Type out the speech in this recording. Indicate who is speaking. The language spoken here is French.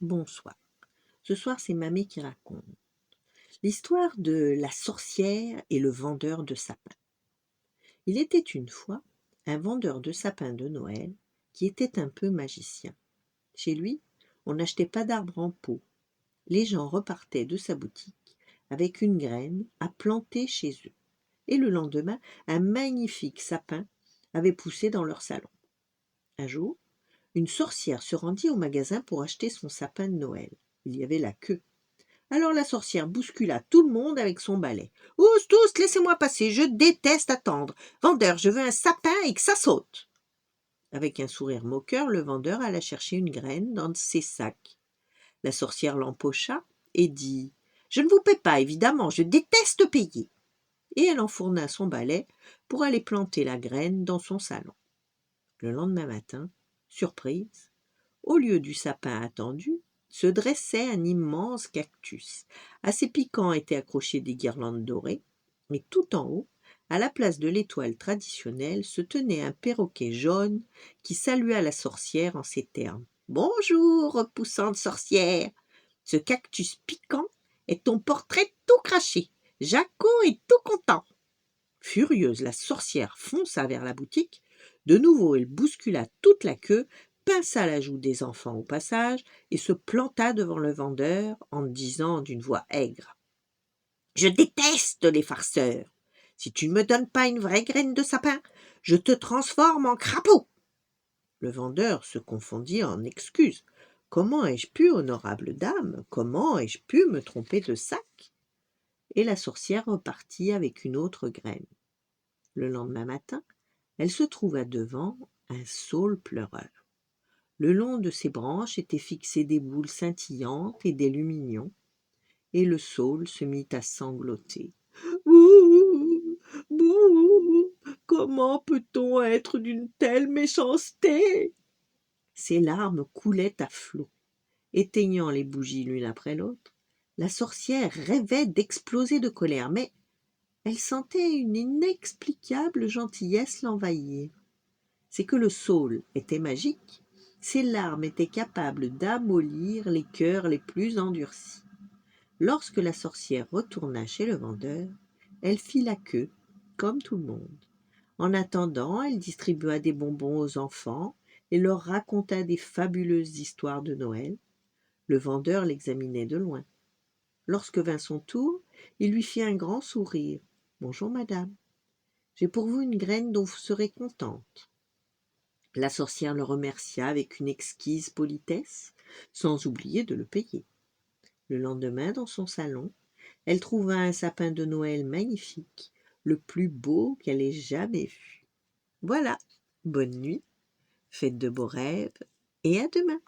Speaker 1: Bonsoir. Ce soir, c'est Mamie qui raconte. L'histoire de la sorcière et le vendeur de sapins. Il était une fois un vendeur de sapins de Noël qui était un peu magicien. Chez lui, on n'achetait pas d'arbres en pot. Les gens repartaient de sa boutique avec une graine à planter chez eux. Et le lendemain, un magnifique sapin avait poussé dans leur salon. Un jour, une sorcière se rendit au magasin pour acheter son sapin de Noël. Il y avait la queue. Alors la sorcière bouscula tout le monde avec son balai. « Tous, tous, laissez-moi passer, je déteste attendre. Vendeur, je veux un sapin et que ça saute !» Avec un sourire moqueur, le vendeur alla chercher une graine dans ses sacs. La sorcière l'empocha et dit « Je ne vous paie pas, évidemment, je déteste payer !» Et elle enfourna son balai pour aller planter la graine dans son salon. Le lendemain matin, surprise, au lieu du sapin attendu, se dressait un immense cactus. À ses piquants étaient accrochées des guirlandes dorées, et tout en haut, à la place de l'étoile traditionnelle, se tenait un perroquet jaune qui salua la sorcière en ces termes. « Bonjour, repoussante sorcière. Ce cactus piquant est ton portrait tout craché. Jaco est tout content. » Furieuse, la sorcière fonça vers la boutique. De nouveau, elle bouscula toute la queue, pinça la joue des enfants au passage et se planta devant le vendeur en disant d'une voix aigre : « Je déteste les farceurs. Si tu ne me donnes pas une vraie graine de sapin, je te transforme en crapaud. » Le vendeur se confondit en excuses. « Comment ai-je pu, honorable dame, comment ai-je pu me tromper de sac ?» Et la sorcière repartit avec une autre graine. Le lendemain matin, elle se trouva devant un saule pleureur. Le long de ses branches étaient fixées des boules scintillantes et des lumignons, et le saule se mit à sangloter. « Bouh, bouh, comment peut-on être d'une telle méchanceté ?» Ses larmes coulaient à flots. Éteignant les bougies l'une après l'autre, la sorcière rêvait d'exploser de colère, mais elle sentait une inexplicable gentillesse l'envahir. C'est que le saule était magique, ses larmes étaient capables d'amollir les cœurs les plus endurcis. Lorsque la sorcière retourna chez le vendeur, elle fit la queue, comme tout le monde. En attendant, elle distribua des bonbons aux enfants et leur raconta des fabuleuses histoires de Noël. Le vendeur l'examinait de loin. Lorsque vint son tour, il lui fit un grand sourire. « Bonjour, madame. J'ai pour vous une graine dont vous serez contente. » La sorcière le remercia avec une exquise politesse, sans oublier de le payer. Le lendemain, dans son salon, elle trouva un sapin de Noël magnifique, le plus beau qu'elle ait jamais vu. Voilà, bonne nuit, faites de beaux rêves et à demain.